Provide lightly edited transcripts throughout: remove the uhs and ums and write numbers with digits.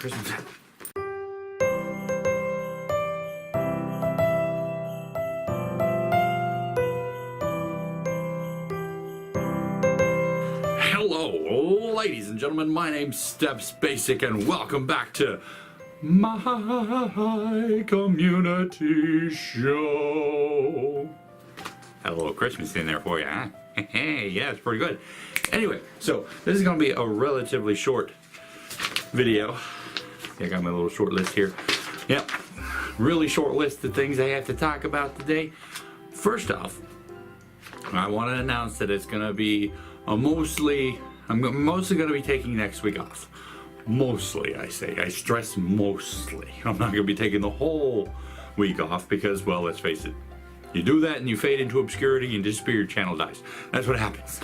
Christmas. Hello, ladies and gentlemen. My name's Steps Basic, and welcome back to my community show. Had a little Christmas in there for you, huh? Yeah, it's pretty good. Anyway, so this is going to be a relatively short video. I got my little short list here. Yep, really short list of things I have to talk about today. First off, I want to announce that it's going to be I'm mostly going to be taking next week off. Mostly, I say. I stress mostly. I'm not going to be taking the whole week off because, well, let's face it. You do that and you fade into obscurity and disappear, your channel dies. That's what happens.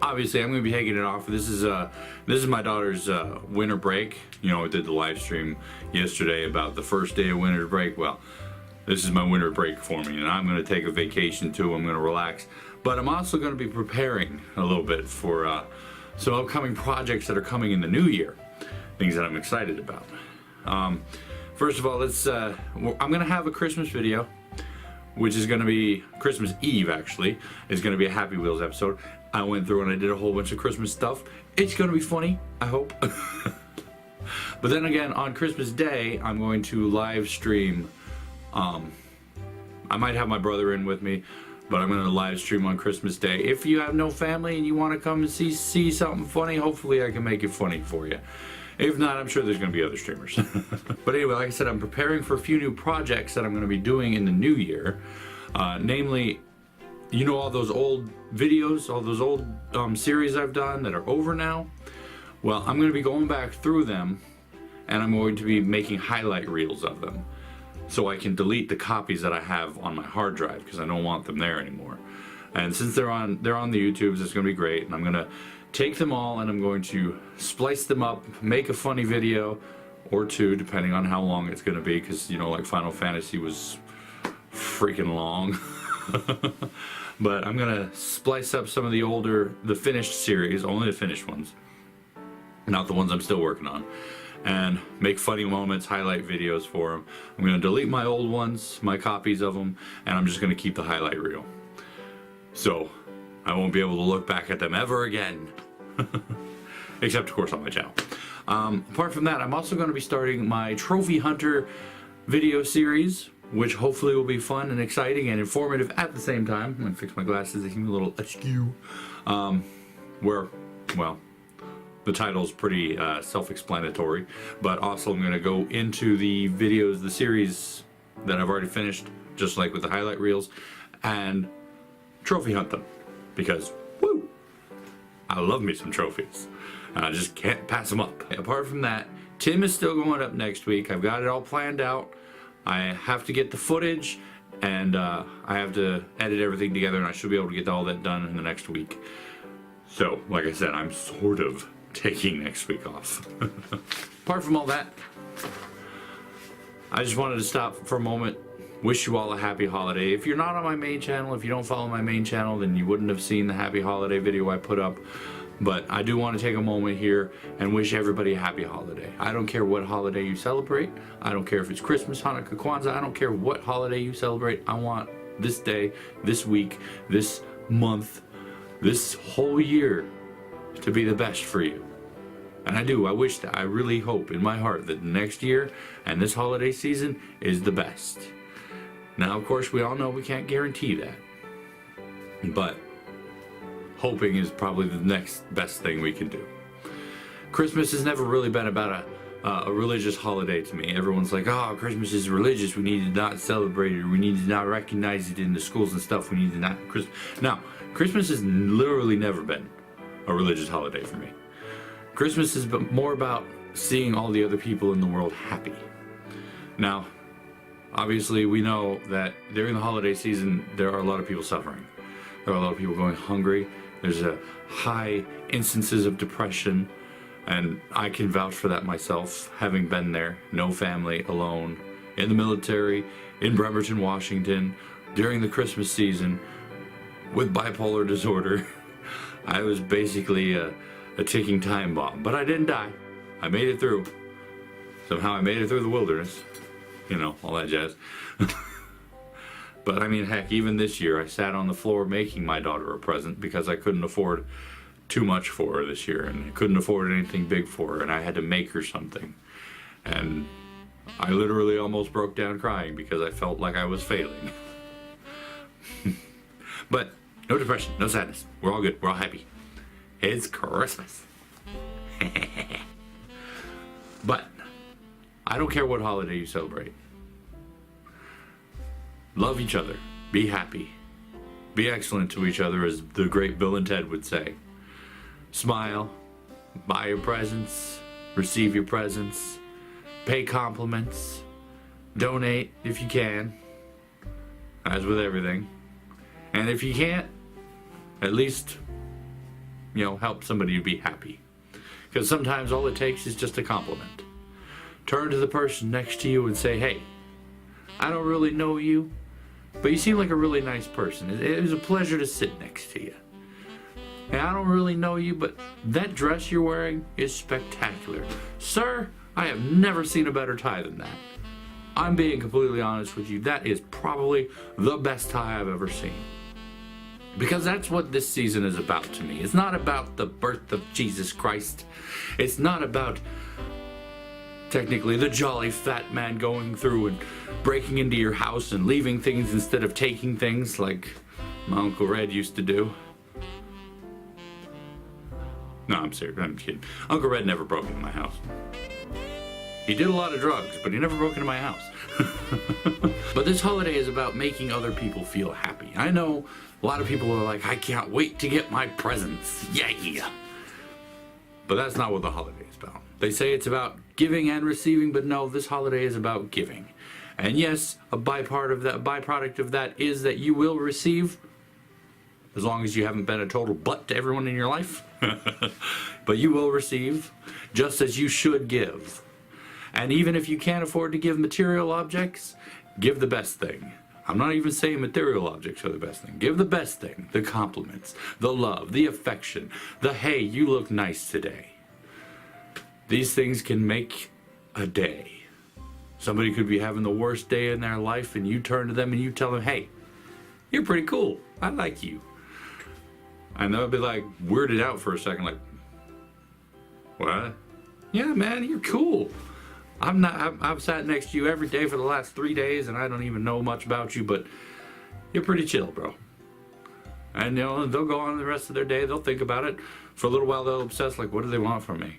Obviously, I'm going to be taking it off. This is my daughter's winter break. You know, I did the live stream yesterday about the first day of winter break. Well, this is my winter break for me, and I'm going to take a vacation too. I'm going to relax. But I'm also going to be preparing a little bit for some upcoming projects that are coming in the new year. Things that I'm excited about. First of all, I'm going to have a Christmas video, which is going to be Christmas Eve, actually. It's going to be a Happy Wheels episode. I went through and I did a whole bunch of Christmas stuff. It's going to be funny, I hope. But then again, on Christmas Day, I'm going to live stream. I might have my brother in with me, but I'm going to live stream on Christmas Day. If you have no family and you want to come and see something funny, hopefully I can make it funny for you. If not, I'm sure there's going to be other streamers. But anyway, like I said, I'm preparing for a few new projects that I'm going to be doing in the new year. Namely, you know, all those old videos, all those old series I've done that are over now? Well, I'm going to be going back through them, and I'm going to be making highlight reels of them, so I can delete the copies that I have on my hard drive because I don't want them there anymore. And since they're on the YouTubes, it's going to be great, and I'm going to take them all and I'm going to splice them up, make a funny video or two, depending on how long it's going to be, because, you know, like Final Fantasy was freaking long. But I'm going to splice up some of the finished series, only the finished ones, not the ones I'm still working on, and make funny moments, highlight videos for them. I'm going to delete my old ones, my copies of them, and I'm just going to keep the highlight reel. So I won't be able to look back at them ever again. Except, of course, on my channel. Apart from that, I'm also going to be starting my Trophy Hunter video series, which hopefully will be fun and exciting and informative at the same time. I'm going to fix my glasses, they seem a little askew. Where, well, the title's pretty self-explanatory, but also I'm going to go into the videos, the series that I've already finished, just like with the highlight reels, and trophy hunt them, because, woo, I love me some trophies. I just can't pass them up. Apart from that, Tim is still going up next week. I've got it all planned out. I have to get the footage, and I have to edit everything together, and I should be able to get all that done in the next week. So, like I said, I'm sort of taking next week off. Apart from all that, I just wanted to stop for a moment, wish you all a happy holiday. If you're not on my main channel, if you don't follow my main channel, then you wouldn't have seen the happy holiday video I put up. But I do want to take a moment here and wish everybody a happy holiday. I don't care what holiday you celebrate. I don't care if it's Christmas, Hanukkah, Kwanzaa. I don't care what holiday you celebrate. I want this day, this week, this month, this whole year to be the best for you. And I do. I wish that. I really hope in my heart that next year and this holiday season is the best. Now, of course, we all know we can't guarantee that. But hoping is probably the next best thing we can do. Christmas has never really been about a religious holiday to me. Everyone's like, oh, Christmas is religious. We need to not celebrate it. We need to not recognize it in the schools and stuff. We need to not... Now, Christmas has literally never been a religious holiday for me. Christmas is more about seeing all the other people in the world happy. Now, obviously, we know that during the holiday season, there are a lot of people suffering. There are a lot of people going hungry. There's a high instances of depression, and I can vouch for that myself, having been there, no family, alone, in the military, in Bremerton, Washington, during the Christmas season, with bipolar disorder. I was basically a ticking time bomb, but I didn't die. I made it through. Somehow I made it through the wilderness. You know, all that jazz. But I mean, heck, even this year I sat on the floor making my daughter a present because I couldn't afford too much for her this year, and I couldn't afford anything big for her, and I had to make her something. And I literally almost broke down crying because I felt like I was failing. But no depression, no sadness. We're all good. We're all happy. It's Christmas. But I don't care what holiday you celebrate. Love each other. Be happy. Be excellent to each other, as the great Bill and Ted would say. Smile. Buy your presents. Receive your presents. Pay compliments. Donate if you can. As with everything. And if you can't, at least, help somebody to be happy. Because sometimes all it takes is just a compliment. Turn to the person next to you and say, hey, I don't really know you, but you seem like a really nice person. It was a pleasure to sit next to you. And I don't really know you, but that dress you're wearing is spectacular. Sir, I have never seen a better tie than that. I'm being completely honest with you. That is probably the best tie I've ever seen. Because that's what this season is about to me. It's not about the birth of Jesus Christ. It's not about, technically, the jolly fat man going through and breaking into your house and leaving things instead of taking things like my Uncle Red used to do. No, I'm serious. I'm kidding. Uncle Red never broke into my house. He did a lot of drugs, but he never broke into my house. But this holiday is about making other people feel happy. I know a lot of people are like, I can't wait to get my presents. Yeah. But that's not what the holiday is about. They say it's about giving and receiving, but no, this holiday is about giving. And yes, a byproduct of that is that you will receive, as long as you haven't been a total butt to everyone in your life. But you will receive, just as you should give. And even if you can't afford to give material objects, give the best thing. I'm not even saying material objects are the best thing. Give the best thing. The compliments, the love, the affection, the hey, you look nice today. These things can make a day. Somebody could be having the worst day in their life, and you turn to them and you tell them, hey, you're pretty cool. I like you. And they'll be like weirded out for a second, like, what? Yeah, man, you're cool. I've sat next to you every day for the last 3 days, and I don't even know much about you, but you're pretty chill, bro. And they'll go on the rest of their day, they'll think about it. For a little while they'll obsess, like, what do they want from me?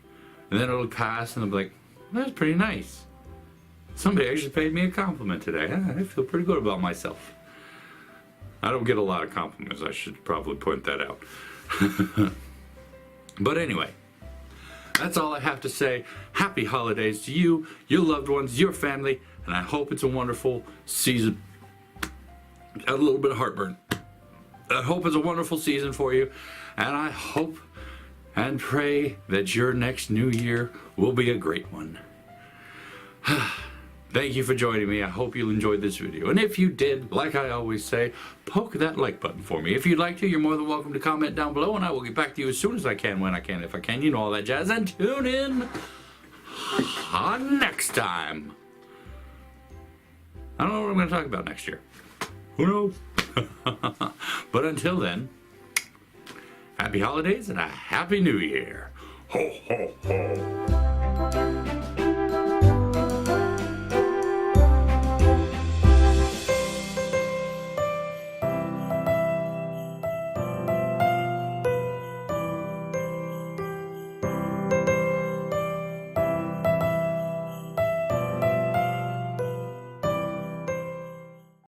And then it'll pass, and they'll be like, that's pretty nice. Somebody actually paid me a compliment today. I feel pretty good about myself. I don't get a lot of compliments, I should probably point that out. But anyway, that's all I have to say. Happy holidays to you, your loved ones, your family, and I hope it's a wonderful season. Got a little bit of heartburn. I hope it's a wonderful season for you, and I hope and pray that your next new year will be a great one. Thank you for joining me. I hope you enjoyed this video. And if you did, like I always say, poke that like button for me. If you'd like to, you're more than welcome to comment down below, and I will get back to you as soon as I can, when I can, if I can, all that jazz. And tune in next time. I don't know what I'm going to talk about next year. Who knows? But until then, happy holidays and a happy new year. Ho, ho, ho.